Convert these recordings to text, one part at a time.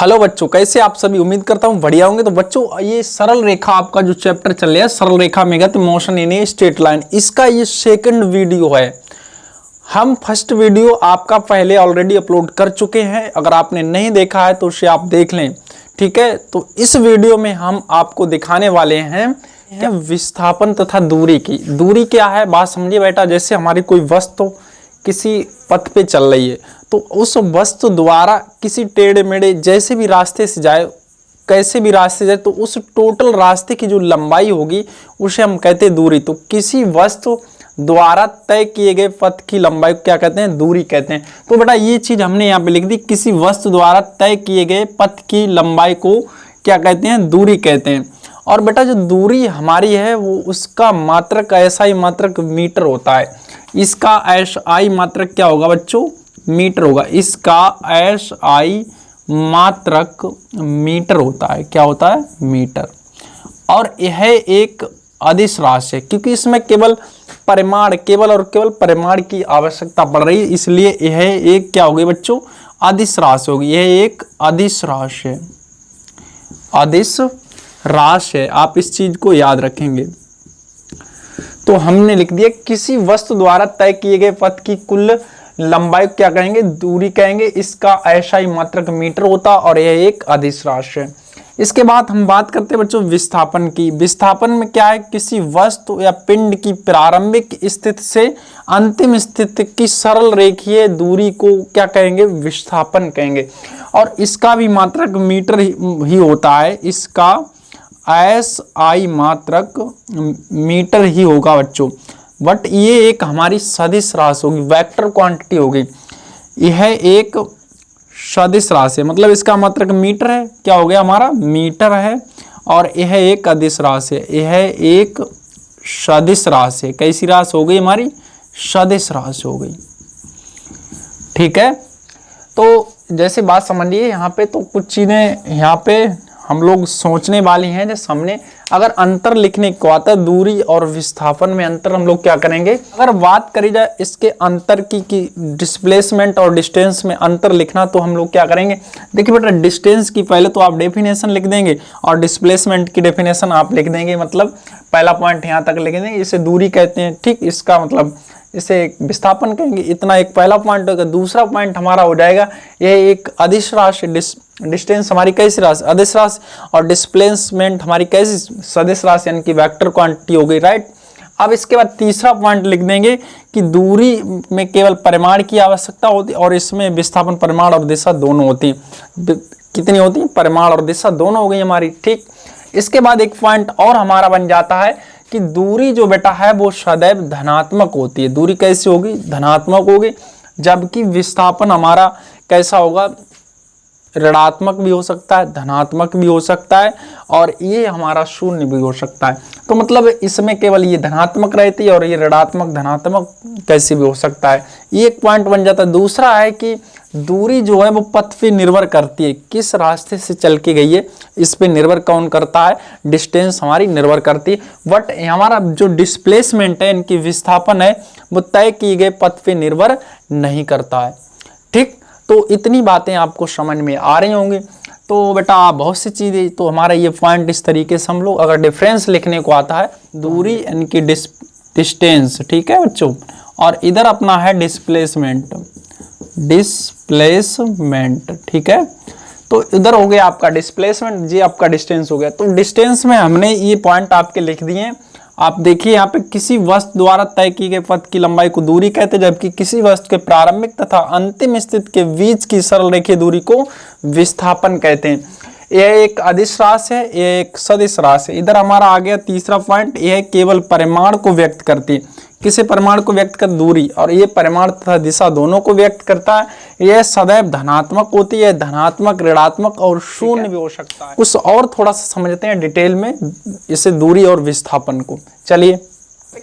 Hello बच्चों, कैसे आप सभी। उम्मीद करता हूँ बढ़िया होंगे। तो बच्चों, ये सरल रेखा आपका जो चैप्टर चल रहा है, सरल रेखा में गति motion in a straight line, इसका ये सेकंड वीडियो है। हम फर्स्ट वीडियो आपका पहले ऑलरेडी अपलोड कर चुके हैं। अगर आपने नहीं देखा है तो उसे आप देख लें, ठीक है। तो इस वीडियो में हम आपको दिखाने वाले हैं क्या विस्थापन तथा दूरी की। दूरी क्या है, बात समझिए बेटा। जैसे हमारी कोई वस्तु किसी पथ पे चल रही है, तो उस वस्तु द्वारा किसी टेढ़े मेढ़े जैसे भी रास्ते से जाए, कैसे भी रास्ते जाए, तो उस टोटल रास्ते की जो लंबाई होगी उसे हम कहते हैं दूरी। तो किसी वस्तु द्वारा तय किए गए पथ की लंबाई को क्या कहते हैं, दूरी कहते हैं। तो बेटा ये चीज हमने यहाँ पे लिख दी, किसी वस्तु द्वारा तय किए गए पथ की लंबाई को क्या कहते हैं, दूरी कहते हैं। और बेटा जो दूरी हमारी है वो उसका मात्रक SI मात्रक मीटर होता है। इसका SI मात्रक क्या होगा बच्चों, मीटर होगा। इसका SI मात्रक मीटर होता है। क्या होता है, मीटर। और यह एक अदिश राशि है, क्योंकि इसमें केवल और केवल परिमाण की आवश्यकता पड़ रही है, इसलिए यह एक क्या होगी बच्चों, अदिश राशि होगी। यह एक अदिश राशि है, अदिश राशि है। आप इस चीज को याद रखेंगे। तो हमने लिख दिया किसी वस्तु द्वारा तय किए गए पथ की कुल लंबाई क्या कहेंगे, दूरी कहेंगे। इसका SI मात्रक मीटर होता और यह एक अदिश राशि है। इसके बाद हम बात करते हैं बच्चों विस्थापन की। विस्थापन में क्या है, किसी वस्तु या पिंड की प्रारंभिक स्थिति से अंतिम स्थिति की सरल रेखीय दूरी को क्या कहेंगे, विस्थापन कहेंगे। और इसका भी मात्रक मीटर ही होता है। इसका SI मात्रक मीटर ही होगा बच्चों। बट ये एक हमारी सदिश राशि होगी, वेक्टर क्वांटिटी होगी। यह एक सदिश राशि है, मतलब इसका मात्रक मीटर है। क्या हो गया हमारा, मीटर है। और यह एक अदिश राशि है, यह एक सदिश राशि है। कैसी राशि हो गई हमारी, सदिश राशि हो गई, ठीक है। तो जैसे बात समझिए यहाँ पे, तो कुछ चीजें यहाँ पे हम लोग सोचने वाली हैं। जैसे हमने अगर अंतर लिखने को आता है, दूरी और विस्थापन में अंतर हम लोग क्या करेंगे। अगर बात करी जाए इसके अंतर की डिस्प्लेसमेंट और डिस्टेंस में अंतर लिखना, तो हम लोग क्या करेंगे। देखिए बेटा, डिस्टेंस की पहले तो आप डेफिनेशन लिख देंगे और डिस्प्लेसमेंट की डेफिनेशन आप लिख देंगे। मतलब पहला पॉइंट यहाँ तक लिख देंगे, इसे दूरी कहते हैं, ठीक। इसका मतलब इसे विस्थापन कहेंगे। इतना एक पहला पॉइंट होगा। दूसरा पॉइंट हमारा हो जाएगा, यह एक अदिश राशि, डिस्टेंस हमारी कैसी राशि, अदिश राशि। और डिस्प्लेसमेंट हमारी कैसी, सदिश राशि, यानी कि वेक्टर क्वांटिटी हो गई, राइट। अब इसके बाद तीसरा पॉइंट लिख देंगे कि दूरी में केवल परिमाण की आवश्यकता होती है और इसमें विस्थापन परिमाण और दिशा दोनों होती है। कितनी होती है, परिमाण और दिशा दोनों हो गई हमारी, ठीक। इसके बाद एक पॉइंट और हमारा बन जाता है कि दूरी जो बेटा है वो सदैव धनात्मक होती है। दूरी कैसी होगी, धनात्मक होगी। जबकि विस्थापन हमारा कैसा होगा, ऋणात्मक भी हो सकता है, धनात्मक भी हो सकता है, और ये हमारा शून्य भी हो सकता है। तो मतलब इसमें केवल ये धनात्मक रहती है और ये ऋणात्मक धनात्मक कैसे भी हो सकता है। ये एक पॉइंट बन जाता है। दूसरा है कि दूरी जो है वो पथ पे निर्भर करती है, किस रास्ते से चल के गई है इस पे निर्भर कौन करता है, डिस्टेंस हमारी निर्भर करती है। बट हमारा जो डिस्प्लेसमेंट है, इनकी विस्थापन है, वो तय किए गए पथ पे निर्भर नहीं करता है, ठीक। तो इतनी बातें आपको समझ में आ रही होंगी। तो बेटा बहुत सी चीज़ें, तो हमारा ये पॉइंट इस तरीके से हम लोग अगर डिफरेंस लिखने को आता है, दूरी यानी कि डिस्टेंस, ठीक है बच्चों। और इधर अपना है डिस्प्लेसमेंट, ठीक है। तो इधर हो गया आपका डिस्प्लेसमेंट, जी आपका डिस्टेंस हो गया। तो डिस्टेंस में हमने ये पॉइंट आपके लिख दिए हैं। आप देखिए यहाँ पे, किसी वस्तु द्वारा तय की गई पथ की लंबाई को दूरी कहते हैं, जबकि किसी वस्तु के प्रारंभिक तथा अंतिम स्थिति के बीच की सरल रेखीय दूरी को विस्थापन कहते हैं। यह एक अदिश राशि है, यह एक सदिश राशि है। इधर हमारा आ गया तीसरा पॉइंट, यह केवल परिमाण को व्यक्त करती है। किसे परिमाण को व्यक्त कर, दूरी। और ये परिमाण तथा दिशा दोनों को व्यक्त करता है। यह सदैव धनात्मक होती है, धनात्मक, ऋणात्मक और शून्य भी हो सकता है। कुछ और थोड़ा सा समझते हैं डिटेल में इसे, दूरी और विस्थापन को। चलिए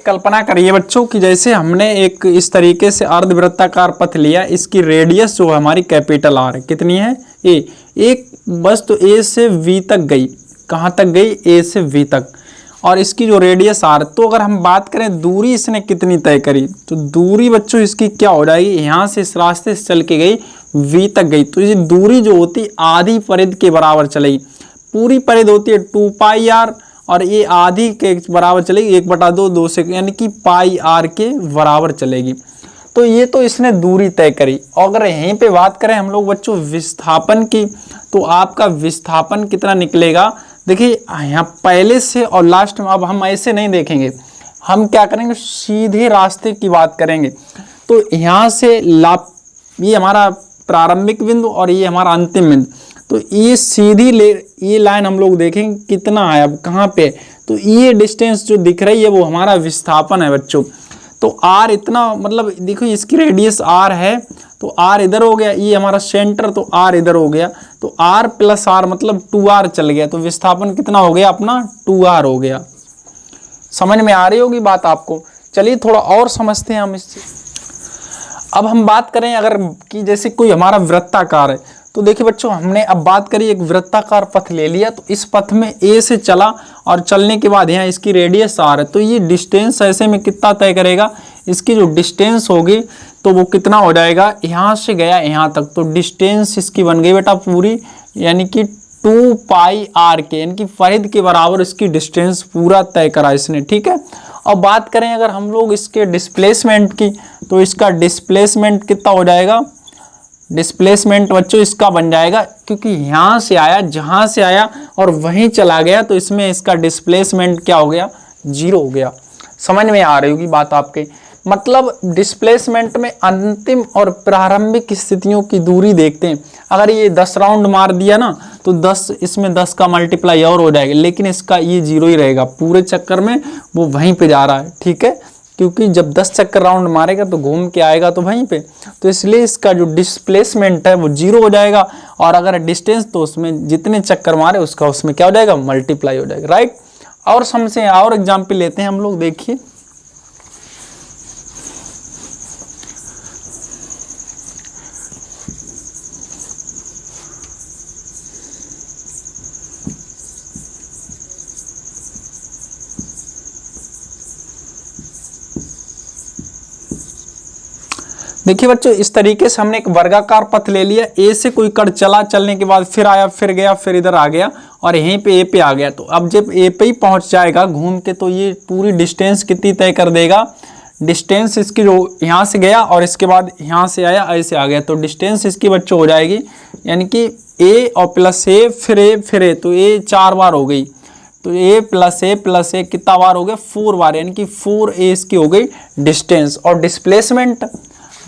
कल्पना करिए बच्चों कि जैसे हमने एक इस तरीके से अर्धवृत्ताकार पथ लिया, इसकी रेडियस जो है हमारी कैपिटल R है। कितनी है, ए। एक वस्तु A से V तक गई, कहाँ तक गई, A से V तक। और इसकी जो रेडियस आर। तो अगर हम बात करें दूरी इसने कितनी तय करी, तो दूरी बच्चों इसकी क्या हो जाएगी, यहाँ से इस रास्ते से चल के गई v तक गई, तो ये दूरी जो होती आधी परिधि के बराबर चलेगी। पूरी परिधि होती है 2 पाई आर और ये आधी के बराबर चलेगी 1/2 2 से, यानी कि पाई आर के बराबर चलेगी। तो ये तो इसने दूरी तय करी। और अगर यहीं पे बात करें हम लोग बच्चों विस्थापन की, तो आपका विस्थापन कितना निकलेगा, देखिए यहाँ पहले से और लास्ट में। अब हम ऐसे नहीं देखेंगे, हम क्या करेंगे सीधे रास्ते की बात करेंगे। तो यहाँ से ये हमारा प्रारंभिक बिंदु और ये हमारा अंतिम बिंदु, तो ये सीधी ये लाइन हम लोग देखेंगे कितना है, अब कहाँ पे, तो ये डिस्टेंस जो दिख रही है वो हमारा विस्थापन है बच्चों। तो आर इतना, मतलब देखो इसकी रेडियस आर है, तो आर इधर हो गया, ये हमारा सेंटर, तो आर इधर हो गया, तो आर प्लस आर मतलब 2r चल गया, तो विस्थापन कितना हो गया अपना 2r हो गया। समझ में आ रही होगी बात आपको। चलिए थोड़ा और समझते हैं हम इससे। अब हम बात करें अगर कि जैसे कोई हमारा वृत्ताकार है, तो देखिए बच्चों हमने अब बात करी एक वृत्ताकार पथ ले लिया, तो इस पथ में ए से चला और चलने के बाद यहाँ इसकी रेडियस आर है, तो ये डिस्टेंस ऐसे में कितना तय करेगा, इसकी जो डिस्टेंस होगी तो वो कितना हो जाएगा, यहाँ से गया यहाँ तक, तो डिस्टेंस इसकी बन गई बेटा पूरी, यानी कि 2 पाई आर के, यानी कि परिधि के बराबर इसकी डिस्टेंस पूरा तय करा इसने, ठीक है। और बात करें अगर हम लोग इसके डिस्प्लेसमेंट की, तो इसका डिस्प्लेसमेंट कितना हो जाएगा, डिस्प्लेसमेंट बच्चों इसका बन जाएगा, क्योंकि यहाँ से आया, जहाँ से आया और वहीं चला गया, तो इसमें इसका डिस्प्लेसमेंट क्या हो गया, 0 हो गया। समझ में आ रही होगी बात आपके। मतलब डिस्प्लेसमेंट में अंतिम और प्रारंभिक स्थितियों की दूरी देखते हैं। अगर ये 10 राउंड मार दिया ना, तो 10 इसमें 10 का मल्टीप्लाई और हो जाएगा, लेकिन इसका ये 0 ही रहेगा पूरे चक्कर में, वो वहीं पे जा रहा है, ठीक है, क्योंकि जब 10 चक्कर राउंड मारेगा तो घूम के आएगा तो वहीं पे, तो इसलिए इसका जो डिस्प्लेसमेंट है वो 0 हो जाएगा। और अगर डिस्टेंस, तो उसमें जितने चक्कर मारे उसका उसमें क्या हो जाएगा, मल्टीप्लाई हो जाएगा, राइट। और समझे, और एग्जाम्पल लेते हैं हम लोग, देखिए देखिए बच्चों इस तरीके से हमने एक वर्गाकार पथ ले लिया। ए से कोई कण चला, चलने के बाद फिर आया, फिर गया, फिर इधर आ गया और यहीं पे ए पे आ गया। तो अब जब ए पे ही पहुंच जाएगा घूम के, तो ये पूरी डिस्टेंस कितनी तय कर देगा, डिस्टेंस इसकी जो यहाँ से गया और इसके बाद यहाँ से आया, ऐसे आ गया, तो डिस्टेंस इसकी बच्चों हो जाएगी, यानी कि ए और प्लस ए फिर ए फिर ए, तो ए 4 बार हो गई, तो ए प्लस ए कितना बार हो गया, 4 बार, यानी कि 4a इसकी हो गई डिस्टेंस। और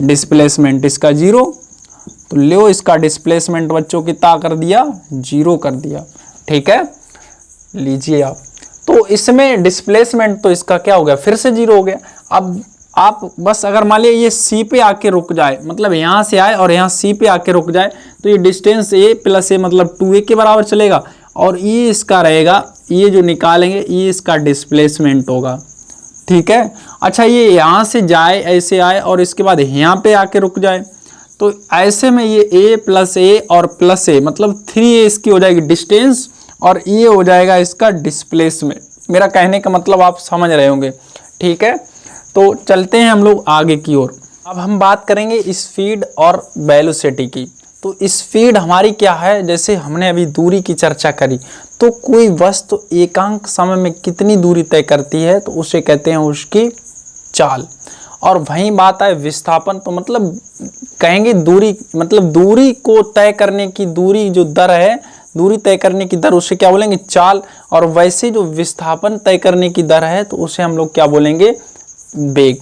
डिस्प्लेसमेंट इसका 0, तो लो इसका डिस्प्लेसमेंट बच्चों कितना कर दिया, 0 कर दिया, ठीक है, लीजिए आप। तो इसमें डिस्प्लेसमेंट तो इसका क्या हो गया, फिर से 0 हो गया। अब आप बस अगर मान लिया ये सी पे आके रुक जाए, मतलब यहाँ से आए और यहाँ सी पे आके रुक जाए, तो ये डिस्टेंस ए प्लस ए मतलब 2a के बराबर चलेगा, और ये इसका रहेगा, ये जो निकालेंगे ये इसका डिस्प्लेसमेंट होगा, ठीक है। अच्छा ये यहाँ से जाए, ऐसे आए और इसके बाद यहाँ पे आके रुक जाए, तो ऐसे में ये a प्लस ए और प्लस ए मतलब 3a इसकी हो जाएगी डिस्टेंस, और ये हो जाएगा इसका डिस्प्लेसमेंट। मेरा कहने का मतलब आप समझ रहे होंगे, ठीक है। तो चलते हैं हम लोग आगे की ओर। अब हम बात करेंगे स्पीड और वेलोसिटी की। तो स्पीड हमारी क्या है, जैसे हमने अभी दूरी की चर्चा करी, तो कोई वस्तु एकांक समय में कितनी दूरी तय करती है, तो उसे कहते हैं उसकी चाल। और वहीं बात है विस्थापन, तो मतलब कहेंगे दूरी, मतलब दूरी को तय करने की, दूरी जो दर है, दूरी तय करने की दर, उसे क्या बोलेंगे, चाल। और वैसे जो विस्थापन तय करने की दर है, तो उसे हम लोग क्या बोलेंगे, वेग।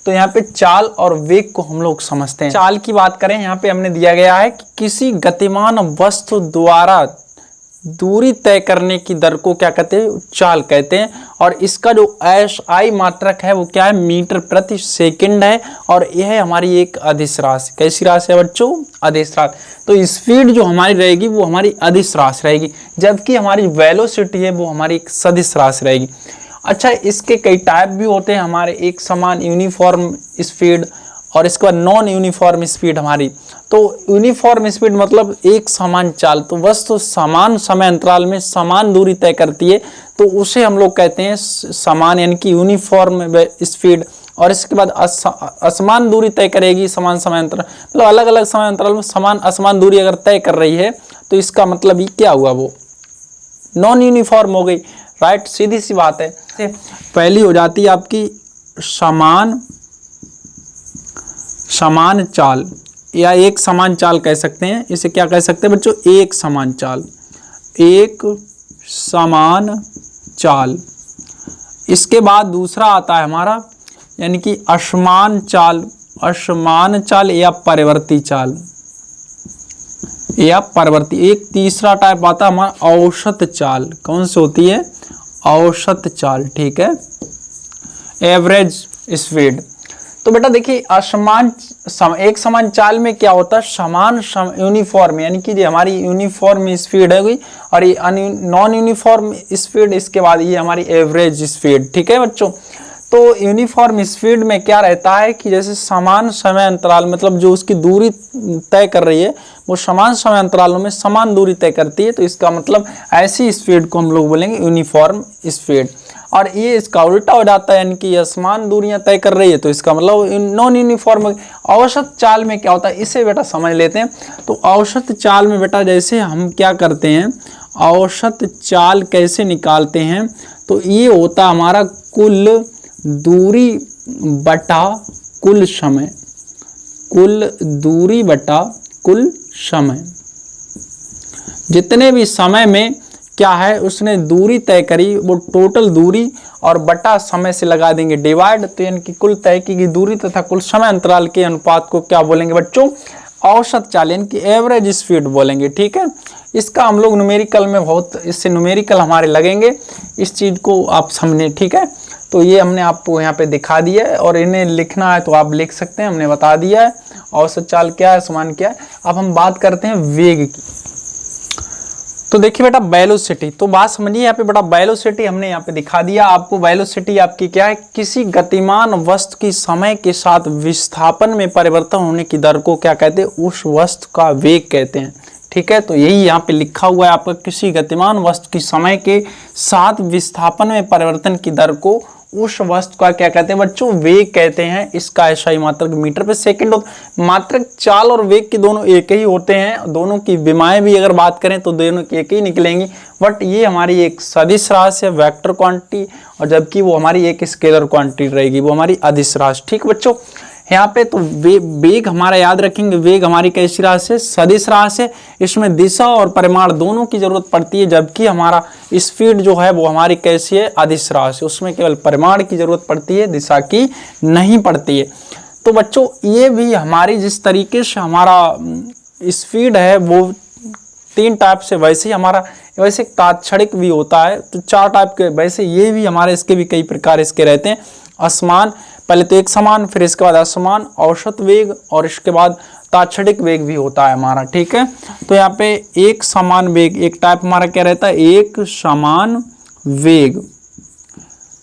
तो यहाँ पे चाल और वेग को हम लोग समझते हैं। चाल की बात करें, यहाँ पे हमने दिया गया है कि किसी गतिमान वस्तु द्वारा दूरी तय करने की दर को क्या कहते हैं, चाल कहते हैं। और इसका जो SI मात्रक है वो क्या है, मीटर प्रति सेकंड है, और यह है हमारी एक अदिश राशि। कैसी राशि है बच्चों, अदिश राशि। तो स्पीड जो हमारी रहेगी वो हमारी अदिश राशि रहेगी, जबकि हमारी वेलोसिटी है वो हमारी एक सदिश राशि रहेगी। अच्छा इसके कई टाइप भी होते हैं हमारे, एक समान यूनिफॉर्म स्पीड और इसके बाद नॉन यूनिफॉर्म स्पीड हमारी। तो यूनिफॉर्म स्पीड मतलब एक समान चाल, तो वस्तु समान समय अंतराल में समान दूरी तय करती है, तो उसे हम लोग कहते हैं समान यानी कि यूनिफॉर्म स्पीड। और इसके बाद असमान दूरी तय करेगी समान समयांतराल, मतलब अलग अलग समयांतराल में समान असमान दूरी अगर तय कर रही है तो इसका मतलब ये क्या हुआ, वो नॉन यूनिफॉर्म हो गई, राइट। सीधी सी बात है। पहली हो जाती है आपकी समान चाल, या एक समान चाल कह सकते हैं, इसे क्या कह सकते हैं बच्चों, एक समान चाल, एक समान चाल। इसके बाद दूसरा आता है हमारा यानी कि असमान चाल, असमान चाल या परिवर्ती चाल, या परिवर्ती। एक तीसरा टाइप आता है हमारा औसत चाल। कौन सी होती है, औसत चाल, ठीक है, एवरेज स्पीड। तो बेटा देखिए एक समान चाल में क्या होता है, समान यूनिफॉर्म यानी कि ये हमारी यूनिफॉर्म स्पीड है और ये नॉन यूनिफॉर्म स्पीड, इसके बाद ये हमारी एवरेज स्पीड, ठीक है बच्चों। तो यूनिफॉर्म स्पीड में क्या रहता है कि जैसे समान समय अंतराल, मतलब जो उसकी दूरी तय कर रही है वो समान समय अंतरालों में समान दूरी तय करती है, तो इसका मतलब ऐसी स्पीड को हम लोग बोलेंगे यूनिफॉर्म स्पीड। और ये इसका उल्टा हो जाता है यानी कि असमान दूरियां तय कर रही है तो इसका मतलब नॉन यूनिफॉर्म। औसत चाल में क्या होता है, इसे बेटा समझ लेते हैं। तो औसत चाल में बेटा जैसे हम क्या करते हैं, औसत चाल कैसे निकालते हैं, तो ये होता हमारा कुल दूरी बटा कुल समय, कुल दूरी बटा कुल समय। जितने भी समय में क्या है उसने दूरी तय करी, वो टोटल दूरी और बटा समय से लगा देंगे डिवाइड, तो यानी कि कुल तय की गई दूरी तथा कुल समय अंतराल के अनुपात को क्या बोलेंगे बच्चों, औसत चाल यानी कि एवरेज स्पीड बोलेंगे, ठीक है। इसका हम लोग न्यूमेरिकल में बहुत, इससे न्यूमेरिकल हमारे लगेंगे, इस चीज को आप समझे, ठीक है। तो ये हमने आपको यहाँ पे दिखा दिया है और इन्हें लिखना है तो आप लिख सकते हैं, हमने बता दिया है औसत चाल क्या है, समान क्या है। अब हम बात करते हैं वेग की। तो देखिए बेटा वेलोसिटी, तो बात समझिए यहाँ पे बेटा, वेलोसिटी हमने यहाँ पे दिखा दिया आपको। वेलोसिटी आपकी क्या है, किसी गतिमान वस्तु की समय के साथ विस्थापन में परिवर्तन होने की दर को क्या कहते हैं, उस वस्तु का वेग कहते हैं, ठीक है। तो यही यहाँ पे लिखा हुआ है आपका, किसी गतिमान वस्तु की समय के साथ विस्थापन में परिवर्तन की दर को उस वस्तु का क्या कहते हैं बच्चों, वेग कहते हैं। इसका एसआई मात्रक मीटर पे सेकंड होता। मात्रक चाल और वेग के दोनों एक ही होते हैं, दोनों की विमाएं भी अगर बात करें तो दोनों की एक ही निकलेंगी, बट ये हमारी एक सदिश राशि है, वेक्टर क्वांटिटी, और जबकि वो हमारी एक स्केलर क्वांटिटी रहेगी, वो हमारी अदिश राशि, ठीक बच्चों। यहाँ पे तो वेग हमारा याद रखेंगे, वेग हमारी कैसी राशि है, सदिश राशि है। इसमें दिशा और परिमाण दोनों की जरूरत पड़ती है, जबकि हमारा स्पीड जो है वो हमारी कैसी है, अदिश राशि, उसमें केवल परिमाण की जरूरत पड़ती है, दिशा की नहीं पड़ती है। तो बच्चों ये भी हमारी जिस तरीके से हमारा स्पीड है वो तीन टाइप से, वैसे ही हमारा वैसे तात्क्षणिक भी होता है, तो चार टाइप के, वैसे ये भी हमारे इसके भी कई प्रकार इसके रहते हैं। असमान, पहले तो एक समान, फिर इसके बाद असमान, औसत वेग, और इसके बाद तात्क्षणिक वेग भी होता है हमारा, ठीक है। तो यहाँ पे एक समान वेग एक टाइप हमारा क्या रहता है, एक समान वेग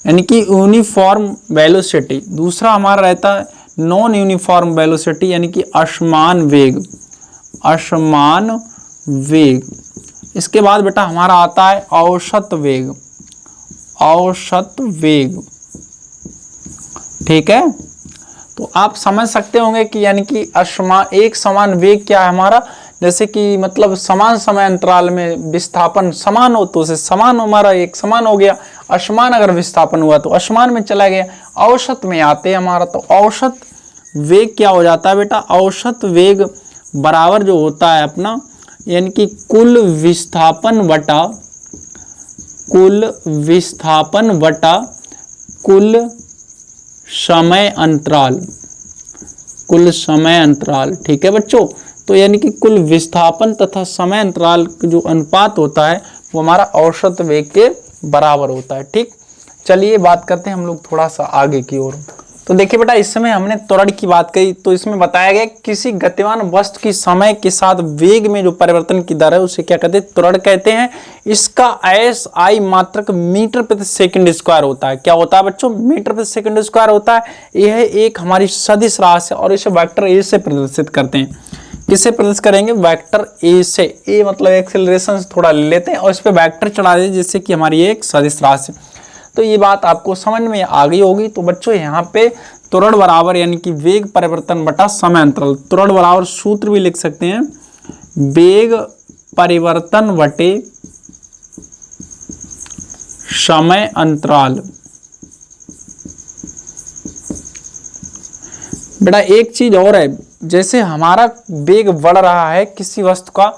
यानी कि यूनिफॉर्म वेलोसिटी। दूसरा हमारा रहता है नॉन यूनिफॉर्म वेलोसिटी यानी कि असमान वेग, असमान वेग। इसके बाद बेटा हमारा आता है औसत वेग, औसत वेग, ठीक है। तो आप समझ सकते होंगे कि यानी कि एक समान वेग क्या है हमारा, जैसे कि मतलब समान समय अंतराल में विस्थापन समान हो तो उसे समान, हमारा एक समान हो गया। असमान अगर विस्थापन हुआ तो असमान में चला गया। औसत में आते हैं हमारा, तो औसत वेग क्या हो जाता है बेटा, औसत वेग बराबर जो होता है अपना यानी कि कुल विस्थापन बटा कुल समय अंतराल, कुल समय अंतराल, ठीक है बच्चों। तो यानी कि कुल विस्थापन तथा समय अंतराल का जो अनुपात होता है वो हमारा औसत वेग के बराबर होता है, ठीक। चलिए बात करते हैं हम लोग थोड़ा सा आगे की ओर। तो देखिए बेटा इस समय हमने त्वरण की बात करी, तो इसमें बताया गया किसी गतिमान वस्तु की समय के साथ वेग में जो परिवर्तन की दर है उसे क्या कहते हैं, त्वरण कहते हैं। इसका एसआई मात्रक मीटर प्रति सेकंड स्क्वायर होता है। क्या होता है बच्चों, मीटर प्रति सेकंड स्क्वायर होता है। यह एक हमारी सदिश राशि है और इसे वेक्टर ए से प्रदर्शित करते हैं। किसे प्रदर्शित करेंगे, वेक्टर ए से। ए मतलब एक्सेलरेशन से थोड़ा ले लेते हैं और इस पे वेक्टर चढ़ा देते जिससे कि हमारी एक सदिश राशि। तो ये बात आपको समझ में आ गई होगी। तो बच्चों यहाँ पे त्वरण बराबर यानी कि वेग परिवर्तन बटा समय अंतराल, त्वरण बराबर सूत्र भी लिख सकते हैं, वेग परिवर्तन बटे समय अंतराल। बेटा एक चीज और है, जैसे हमारा वेग बढ़ रहा है किसी वस्तु का,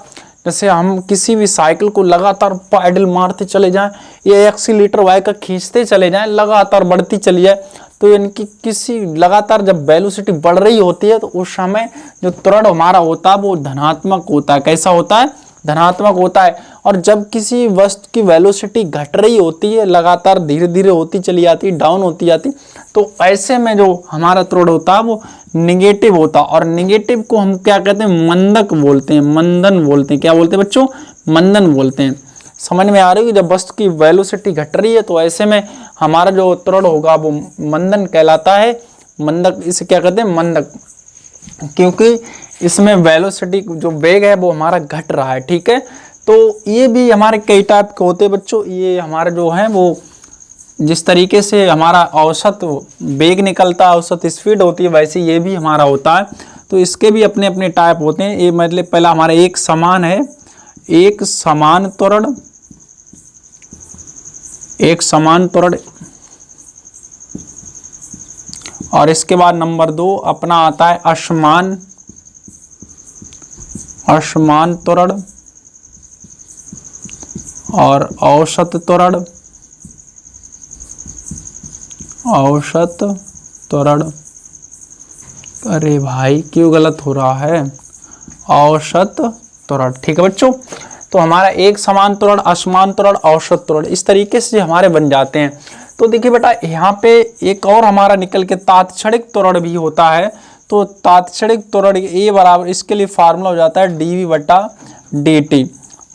जैसे हम किसी भी साइकिल को लगातार पैडल मारते चले जाएं या एक्सीलेटर वाई का खींचते चले जाएं, लगातार बढ़ती चली जाए, तो यानी कि किसी लगातार जब वेलोसिटी बढ़ रही होती है तो उस समय जो त्वरण हमारा होता है वो धनात्मक होता है। कैसा होता है, धनात्मक होता है। और जब किसी वस्तु की वेलोसिटी घट रही होती है, लगातार धीरे धीरे होती चली जाती है, डाउन होती जाती, तो ऐसे में जो हमारा त्वरण होता है वो निगेटिव होता है। और निगेटिव को हम क्या कहते हैं, मंदक बोलते हैं, मंदन बोलते हैं। क्या बोलते हैं बच्चों, मंदन बोलते हैं। समझ में आ रही है, जब वस्तु की वेलोसिटी घट रही है तो ऐसे में हमारा जो त्वरण होगा वो मंदन कहलाता है। मंदक, इसे क्या कहते हैं, मंदक, क्योंकि इसमें वेलोसिटी जो वेग है वो हमारा घट रहा है। ठीक है, तो ये भी हमारे कई टाइप के होते हैं बच्चों। ये हमारा जो है वो जिस तरीके से हमारा औसत वेग निकलता है, औसत स्पीड होती है, वैसे ये भी हमारा होता है। तो इसके भी अपने अपने टाइप होते हैं। ये मतलब पहला हमारा एक समान है, एक समान त्वरण, एक समान त्वरण। और इसके बाद नंबर 2 अपना आता है असमान, असमान त्वरण और औसत त्वरण, औसत त्वरण। अरे भाई क्यों गलत हो रहा है, औसत त्वरण। ठीक है बच्चों, तो हमारा एक समान त्वरण, असमान त्वरण, औसत त्वरण, इस तरीके से हमारे बन जाते हैं। तो देखिए बेटा यहाँ पे एक और हमारा निकल के तात्क्षणिक त्वरण भी होता है। तो तात्क्षणिक त्वरण ए बराबर, इसके लिए फार्मूला हो जाता है dv बटा dt।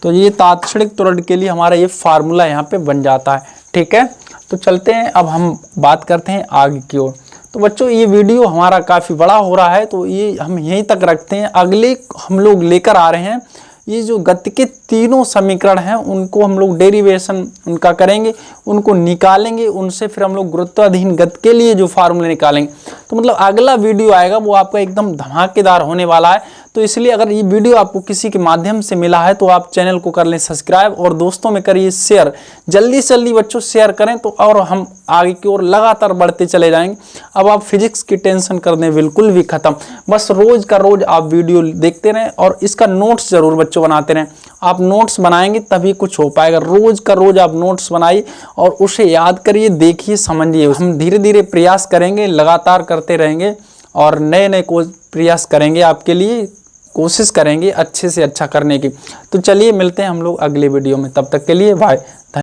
तो ये तात्क्षणिक त्वरण के लिए हमारा ये फार्मूला यहाँ पे बन जाता है। ठीक है, तो चलते हैं अब हम बात करते हैं आगे की ओर। तो बच्चों ये वीडियो हमारा काफ़ी बड़ा हो रहा है, तो ये हम यहीं तक रखते हैं। अगले हम लोग लेकर आ रहे हैं ये जो गति के तीनों समीकरण हैं उनको हम लोग डेरिवेशन उनका करेंगे, उनको निकालेंगे, उनसे फिर हम लोग गुरुत्वाधीन गति के लिए जो फार्मूले निकालेंगे। तो मतलब अगला वीडियो आएगा वो आपका एकदम धमाकेदार होने वाला है। तो इसलिए अगर ये वीडियो आपको किसी के माध्यम से मिला है तो आप चैनल को कर लें सब्सक्राइब और दोस्तों में करिए शेयर। जल्दी से जल्दी बच्चों शेयर करें तो और हम आगे की ओर लगातार बढ़ते चले जाएंगे। अब आप फिजिक्स की टेंशन कर दें बिल्कुल भी खत्म, बस रोज का रोज आप वीडियो देखते रहें और इसका नोट्स जरूर बच्चों बनाते रहें। आप नोट्स बनाएंगे तभी कुछ हो पाएगा। रोज का रोज आप नोट्स बनाइए और उसे याद करिए, देखिए, समझिए। हम धीरे धीरे प्रयास करेंगे, लगातार करते रहेंगे और नए नए प्रयास करेंगे, आपके लिए कोशिश करेंगे अच्छे से अच्छा करने की। तो चलिए मिलते हैं हम लोग अगले वीडियो में, तब तक के लिए बाय।